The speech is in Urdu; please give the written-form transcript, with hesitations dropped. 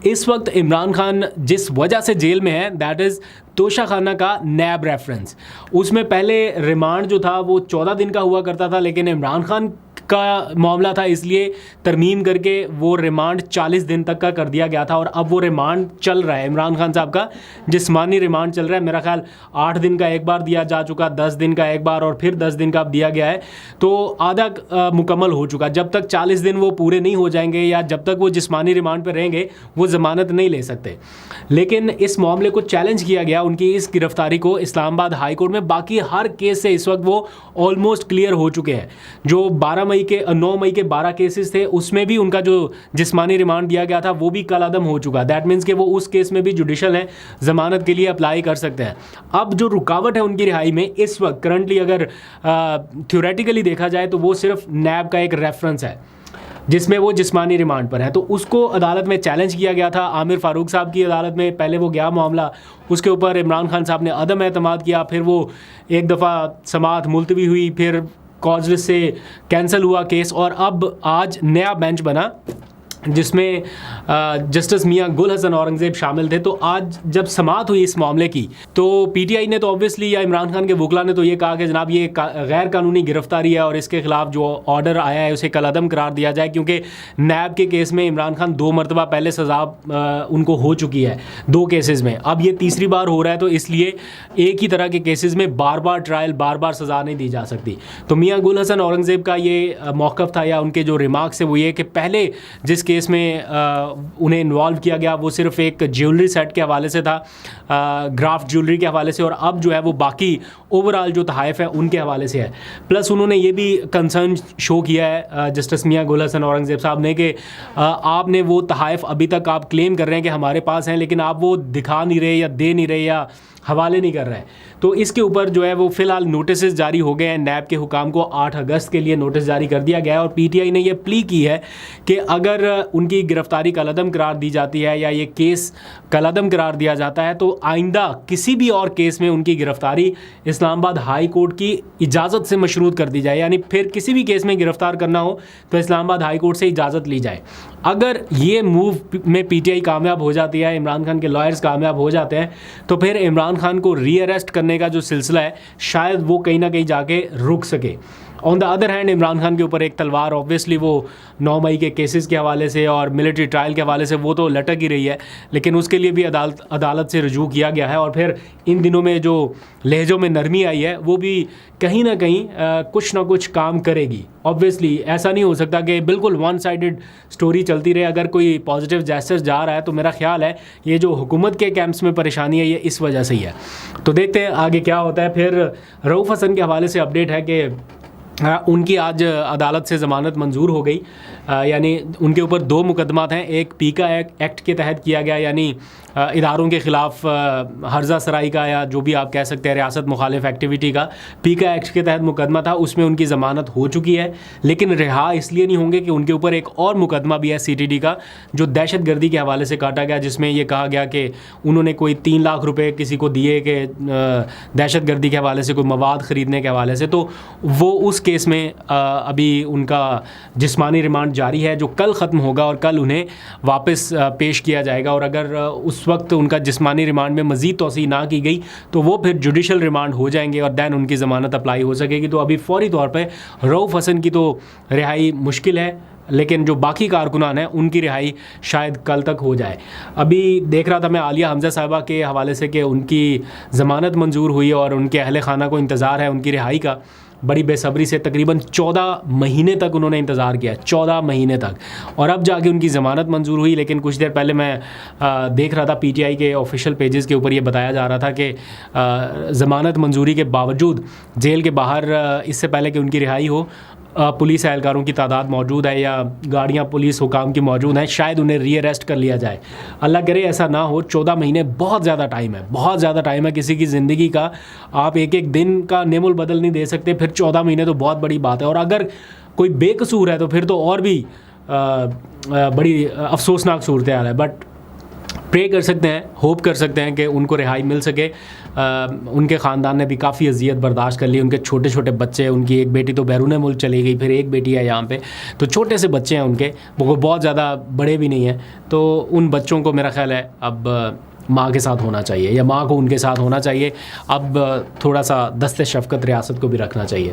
اس وقت عمران خان جس وجہ سے جیل میں ہے دیٹ از توشہ خانہ کا نیب ریفرنس. اس میں پہلے ریمانڈ جو تھا وہ 14 دن کا ہوا کرتا تھا, لیکن عمران خان کا معاملہ تھا اس لیے ترمیم کر کے وہ ریمانڈ 40 دن تک کا کر دیا گیا تھا, اور اب وہ ریمانڈ چل رہا ہے. عمران خان صاحب کا جسمانی ریمانڈ چل رہا ہے, میرا خیال 8 دن کا ایک بار دیا جا چکا, 10 دن کا ایک بار, اور پھر 10 دن کا اب دیا گیا ہے, تو آدھا مکمل ہو چکا. جب تک 40 دن وہ پورے نہیں ہو جائیں گے یا جب تک وہ جسمانی ریمانڈ پہ رہیں گے وہ ضمانت نہیں لے سکتے. لیکن اس معاملے کو چیلنج کیا گیا, ان کی اس گرفتاری کو اسلام آباد ہائی کورٹ میں. باقی ہر کیس سے اس وقت وہ آلموسٹ کلیئر ہو چکے ہیں. جو 9 مئی کے 12 کیسز تھے اس میں بھی ان کا جو جسمانی ریمانڈ دیا گیا تھا وہ بھی کل عدم ہو چکا. دیٹ مینس کہ وہ اس کیس میں بھی جوڈیشل ہیں, ضمانت کے لیے اپلائی کر سکتے ہیں. اب جو رکاوٹ ہے ان کی رہائی میں اس وقت کرنٹلی اگر تھیوریٹیکلی دیکھا جائے تو وہ صرف نیب کا ایک ریفرنس ہے جس میں وہ جسمانی ریمانڈ پر ہے. تو اس کو عدالت میں چیلنج کیا گیا تھا. عامر فاروق صاحب کی عدالت میں پہلے وہ گیا معاملہ, اس کے اوپر عمران خان صاحب نے عدم اعتماد کیا, پھر وہ ایک دفعہ سماعت ملتوی ہوئی, پھر کاز لسٹ سے کینسل ہوا کیس, اور اب آج نیا بینچ بنا جس میں جسٹس میاں گل حسن اورنگزیب شامل تھے. تو آج جب سماعت ہوئی اس معاملے کی تو پی ٹی آئی نے تو اوبویسلی یا عمران خان کے وکلا نے تو یہ کہا کہ جناب یہ غیر قانونی گرفتاری ہے اور اس کے خلاف جو آرڈر آیا ہے اسے کالعدم قرار دیا جائے, کیونکہ نیب کے کیس میں عمران خان 2 مرتبہ پہلے سزا ان کو ہو چکی ہے 2 کیسز میں, اب یہ تیسری بار ہو رہا ہے, تو اس لیے ایک ہی طرح کے کیسز میں بار بار ٹرائل بار بار سزا نہیں دی جا سکتی. تو میاں گل حسن اورنگزیب کا یہ موقف تھا یا ان کے جو ریمارکس ہے وہ یہ کہ پہلے جس کیس میں انہیں انوالو کیا گیا وہ صرف ایک جیولری سیٹ کے حوالے سے تھا, گرافٹ جیولری کے حوالے سے, اور اب جو ہے وہ باقی اوور آل جو تحائف ہیں ان کے حوالے سے ہے. پلس انہوں نے یہ بھی کنسرن شو کیا ہے جسٹس میاں گل حسن اورنگزیب صاحب نے کہ آپ نے وہ تحائف ابھی تک آپ کلیم کر رہے ہیں کہ ہمارے پاس ہیں, لیکن آپ وہ دکھا نہیں رہے یا دے نہیں رہے یا حوالے نہیں کر رہے. تو اس کے اوپر جو ہے وہ فی الحال نوٹسز جاری ہو گئے ہیں. نیب کے حکام کو 8 اگست کے لیے نوٹس جاری کر دیا گیا ہے, اور پی ٹی آئی نے یہ پلی کی ہے کہ اگر ان کی گرفتاری کالعدم قرار دی جاتی ہے یا یہ کیس کالعدم قرار دیا جاتا ہے تو آئندہ کسی بھی اور کیس میں ان کی گرفتاری اسلام آباد ہائی کورٹ کی اجازت سے مشروط کر دی جائے. یعنی پھر کسی بھی کیس میں گرفتار کرنا ہو تو اسلام آباد ہائی کورٹ سے اجازت لی جائے. اگر یہ موو میں پی ٹی آئی کامیاب ہو جاتی ہے, عمران خان کے لائرز کامیاب ہو جاتے ہیں, تو پھر عمران خان کو ری اریسٹ کرنے کا جو سلسلہ ہے شاید وہ کہیں نہ کہیں جا کے رک سکے. On the other hand Imran Khan کے اوپر ایک تلوار اوبویسلی وہ 9 مئی کے کیسز کے حوالے سے اور ملٹری ٹرائل کے حوالے سے وہ تو لٹک ہی رہی ہے, لیکن اس کے لیے بھی عدالت سے رجوع کیا گیا ہے. اور پھر ان دنوں میں جو لہجوں میں نرمی آئی ہے وہ بھی کہیں نہ کہیں کچھ نہ کچھ کام کرے گی. اوبویسلی ایسا نہیں ہو سکتا کہ بالکل ون سائیڈڈ سٹوری چلتی رہے. اگر کوئی پازیٹیو جیسچر جا رہا ہے تو میرا خیال ہے یہ جو حکومت کے کیمپس میں پریشانی ہے یہ اس وجہ سے ہی ہے. تو دیکھتے ہیں آگے کیا ہوتا ہے. پھر رؤوف حسن کے حوالے سے اپڈیٹ ہے کہ ان کی آج عدالت سے ضمانت منظور ہو گئی. یعنی ان کے اوپر 2 مقدمات ہیں. ایک پیکا ایکٹ کے تحت کیا گیا, یعنی اداروں کے خلاف ہرزہ سرائی کا یا جو بھی آپ کہہ سکتے ہیں ریاست مخالف ایکٹیویٹی کا پیکا ایکٹ کے تحت مقدمہ تھا. اس میں ان کی ضمانت ہو چکی ہے, لیکن رہا اس لیے نہیں ہوں گے کہ ان کے اوپر ایک اور مقدمہ بھی ہے سی ٹی ڈی کا جو دہشت گردی کے حوالے سے کاٹا گیا, جس میں یہ کہا گیا کہ انہوں نے کوئی 3 لاکھ روپے کسی کو دیے کہ دہشت گردی کے حوالے سے کوئی مواد خریدنے کے حوالے سے. تو وہ اس کیس میں ابھی ان کا جسمانی ریمانڈ جاری ہے جو کل ختم ہوگا اور کل انہیں واپس پیش کیا جائے گا. اور اگر اس وقت ان کا جسمانی ریمانڈ میں مزید توسیع نہ کی گئی تو وہ پھر جوڈیشل ریمانڈ ہو جائیں گے اور دین ان کی ضمانت اپلائی ہو سکے گی. تو ابھی فوری طور پہ رؤوف حسن کی تو رہائی مشکل ہے, لیکن جو باقی کارکنان ہیں ان کی رہائی شاید کل تک ہو جائے. ابھی دیکھ رہا تھا میں عالیہ حمزہ صاحبہ کے حوالے سے کہ ان کی ضمانت منظور ہوئی اور ان کے اہل خانہ کو انتظار ہے ان کی رہائی کا بڑی بے صبری سے. تقریباً 14 مہینے تک انہوں نے انتظار کیا, 14 مہینے تک, اور اب جا کے ان کی ضمانت منظور ہوئی. لیکن کچھ دیر پہلے میں دیکھ رہا تھا پی ٹی آئی کے آفیشیل پیجز کے اوپر یہ بتایا جا رہا تھا کہ ضمانت منظوری کے باوجود جیل کے باہر اس سے پہلے کہ ان کی رہائی ہو پولیس اہلکاروں کی تعداد موجود ہے یا گاڑیاں پولیس حکام کی موجود ہیں, شاید انہیں ری اریسٹ کر لیا جائے. اللہ کرے ایسا نہ ہو. 14 مہینے بہت زیادہ ٹائم ہے, بہت زیادہ ٹائم ہے کسی کی زندگی کا. آپ ایک دن کا نیم البدل نہیں دے سکتے, پھر 14 مہینے تو بہت بڑی بات ہے. اور اگر کوئی بے قصور ہے تو پھر تو اور بھی بڑی افسوسناک صورتحال ہے. بٹ پرے کر سکتے ہیں, ہوپ کر سکتے ہیں کہ ان کو رہائی مل سکے. ان کے خاندان نے بھی کافی اذیت برداشت کر لی, ان کے چھوٹے چھوٹے بچے, ان کی ایک بیٹی تو بیرون ملک چلی گئی, پھر ایک بیٹی ہے یہاں پہ, تو چھوٹے سے بچے ہیں ان کے, وہ بہت زیادہ بڑے بھی نہیں ہیں. تو ان بچوں کو میرا خیال ہے اب ماں کے ساتھ ہونا چاہیے, یا ماں کو ان کے ساتھ ہونا چاہیے. اب تھوڑا سا دست شفقت ریاست کو بھی رکھنا چاہیے.